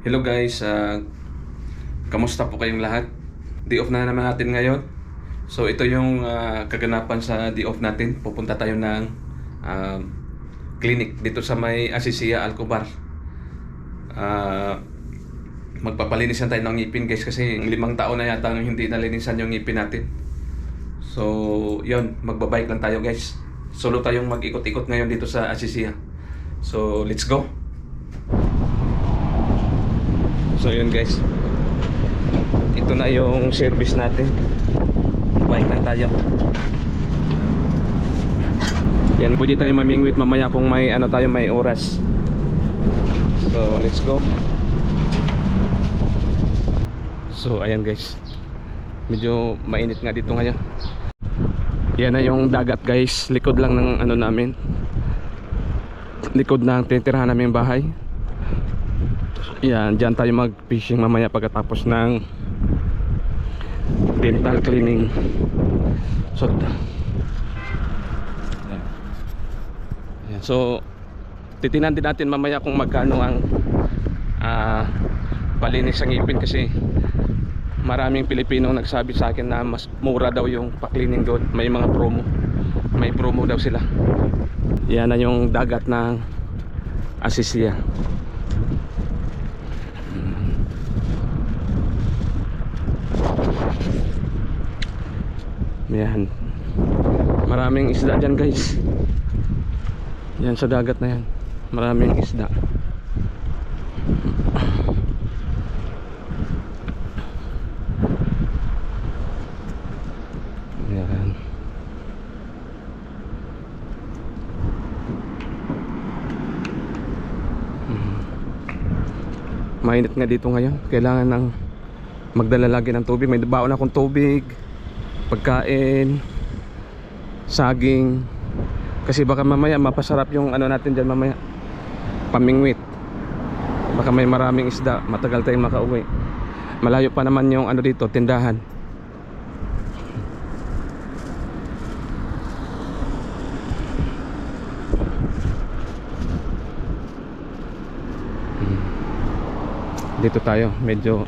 Hello guys, kamusta po kayong lahat? Day off na naman natin ngayon. So ito yung kaganapan sa day off natin. Pupunta tayo ng clinic dito sa may Asisia Alcobar. Magpapalinisan tayo ng ngipin guys kasi 5 taon na yata hindi nalinisan yung ngipin natin. So yun, magbabike lang tayo guys. Solo tayong mag-ikot-ikot ngayon dito sa Asisia. So let's go! So yun guys, ito na yung service natin. Bike lang tayo. Yan, pwede tayo mamingwit mamaya kung may may oras. So let's go. So ayan guys, medyo mainit nga dito ngayon. Yan na yung dagat guys, likod lang ng namin, likod ng tinitirahan namin bahay. Yan, dyan tayo mag fishing mamaya pagkatapos ng dental cleaning. So yan. So titinan din natin mamaya kung magkano ang palinis sa ngipin kasi maraming Pilipino nagsabi sa akin na mas mura daw yung pa-cleaning doon. May mga promo, may promo daw sila. Yan na yung dagat ng Asisia. Yan, maraming isda dyan guys. Yan sa dagat na yan, maraming isda. Yan. Mainit nga dito ngayon, kailangan ng magdala lagi ng tubig. May baon akong tubig, pagkain, saging, kasi baka mamaya mapasarap yung natin dyan mamaya, pamingwit. Baka may maraming isda, matagal tayong makauwi. Malayo pa naman yung dito, tindahan. Dito tayo, medyo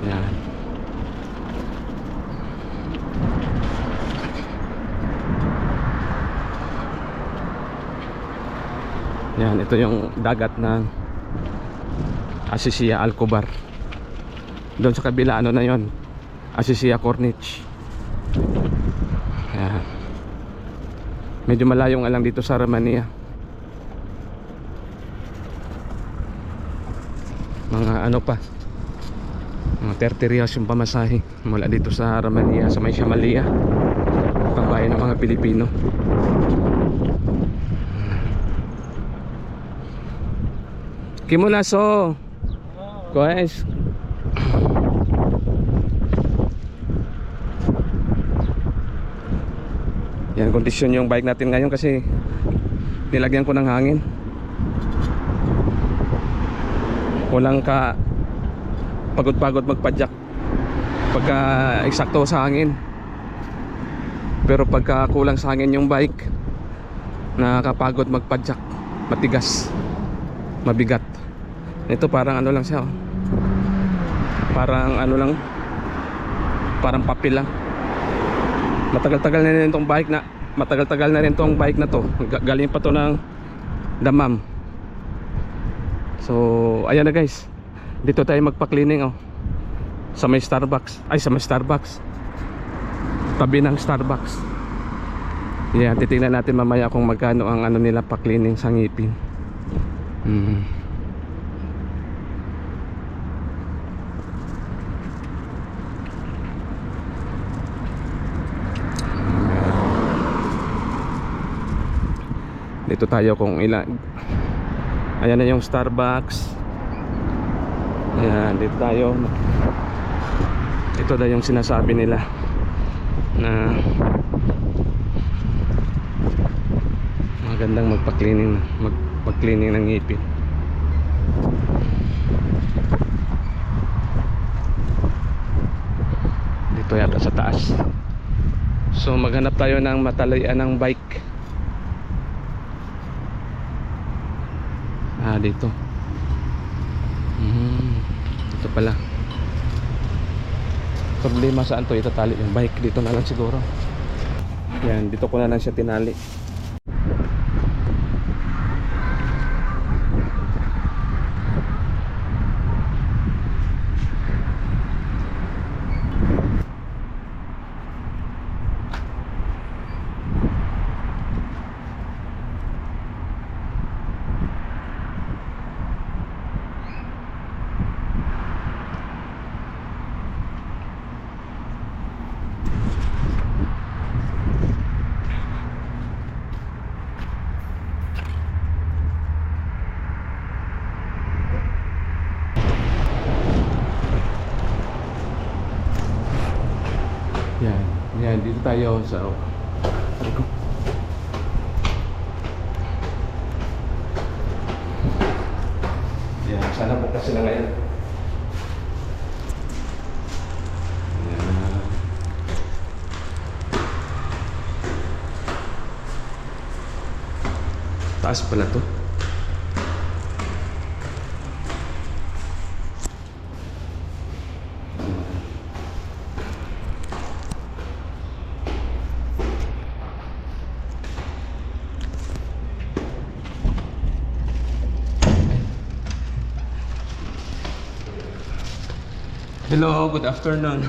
yan. Yan, ito yung dagat ng Asisia Alcobar. Doon sa kabila na yon, Asisia Corniche. Yan. Medyo malayo nga lang dito sa Romania. Mga pa, mga 30 reals yung pamasahe mula dito sa Romania sa may Shamalia, pambayan ng mga Pilipino. Kimulaso guys. Yan, kondisyon yung bike natin ngayon kasi nilagyan ko ng hangin. Walang pagod-pagod magpadyak pagka eksakto sa hangin, pero pagka kulang sa hangin yung bike, nakakapagod magpadyak, matigas, mabigat. Ito parang lang siya, parang lang, parang papel lang. Matagal-tagal na rin itong bike na to, galing pa to ng Damam. So ayan na guys, dito tayo magpa-cleaning sa may Starbucks. Tabi ng Starbucks. Yan, titingnan natin mamaya kung magkano ang nila pa-cleaning sa ngipin. Dito tayo kung ilan. Ayan na yung Starbucks. Ayan, dito tayo. Ito na yung sinasabi nila na magandang magpa-cleaning ng ngipin. Dito yata sa taas. So maghanap tayo ng matalayan ng bike. dito. Ito pala. Problema saan to itatali yung bike? Dito na lang siguro. Yan, dito ko na lang siya tinali. Yan, yan, dito tayo sa yan, sana bukas sila ngayon. Yan. Taas pala to. Hello, good afternoon.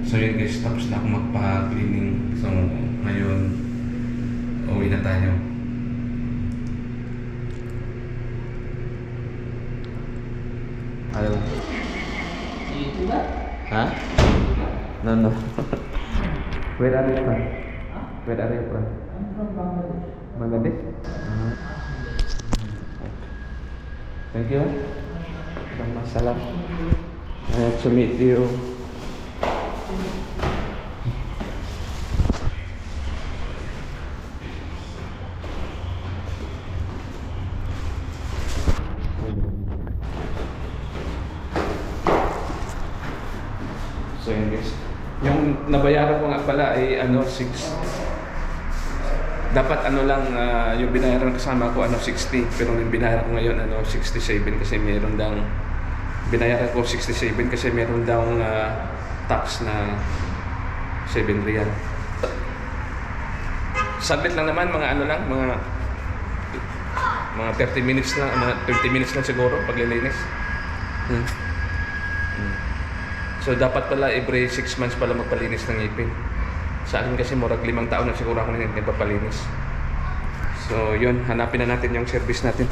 So yun guys, tapos na ako magpa-cleaning. So ngayon, uwi na tayo. Hello. Ha? No, no. Where are you from? Where are you from? I'm from Bangladesh. Bangladesh? Thank you. Salam. Nice to meet you. So yun guys. Yung nabayaran ko nga pala ay ano 6. Dapat ano lang yung binayaran kasama ko ano 60, pero yung binayaran ko ngayon ano 67 kasi meron daw binayaran ko 67 kasi meron daw tax na 7 riyal. Saglit lang naman, mga ano lang, mga 30 minutes lang, mga 20 minutes lang siguro paglilinis. So dapat pala every 6 months pala magpalinis ng ngipin. Sa akin kasi murag 5 taon na siguro ako nagpapalinis. So yun, hanapin na natin yung service natin.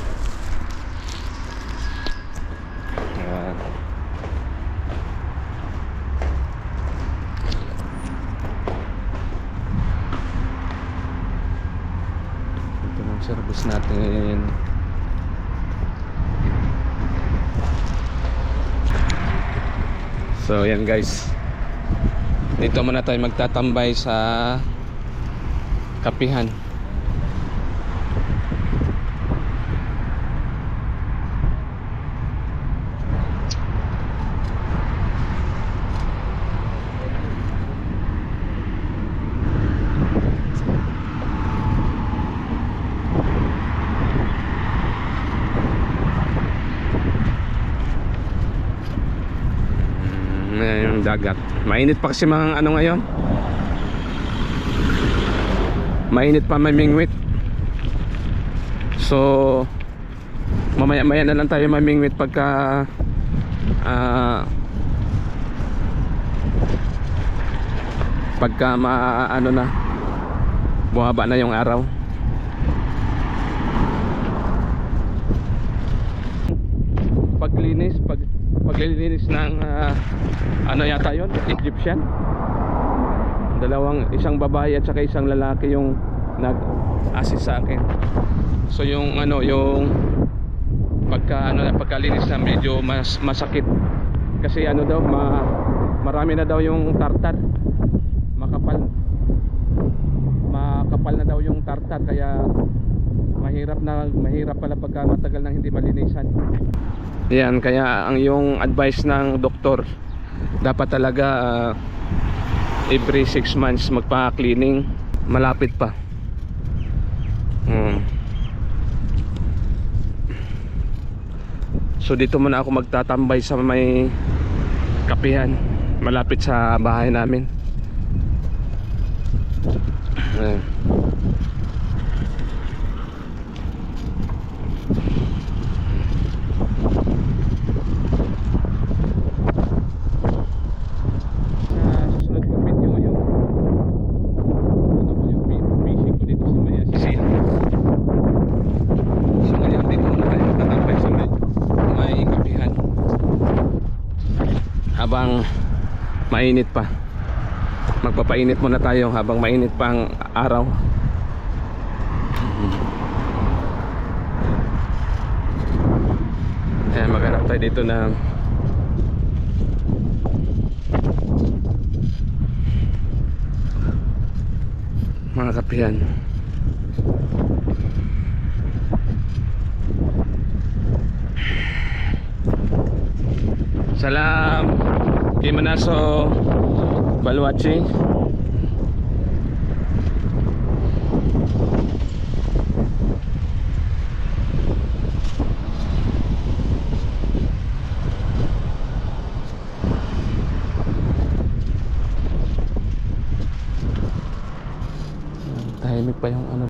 Ito yung service natin. So yan guys, dito muna tayo magtatambay sa kapihan. Yung dagat. Mainit pa kasi mga ano ngayon. Mainit pa, may mingwit. So mamaya-maya na lang tayo mamingwit pagka ano na buhaba na yung araw. Paglilinis ng ano yata yun, Egyptian. Isang babae at saka isang lalaki yung nag-assist sa akin. So yung ano, yung pagkalinis na medyo masakit kasi ano daw, marami na daw yung tartar, makapal na daw yung tartar, kaya mahirap pala pagka matagal nang hindi malinisan. Yan, kaya ang yung advice ng doktor, dapat talaga every 6 months magpa-cleaning. Malapit pa. So dito muna ako magtatambay sa may kapihan malapit sa bahay namin. Ayan. Habang mainit pa, magpapainit muna tayo habang mainit pa ang araw. Ayan, maghanap tayo dito na mga kapihan. Salam kay Manaso Balwachi. Tahimik pa yung ano.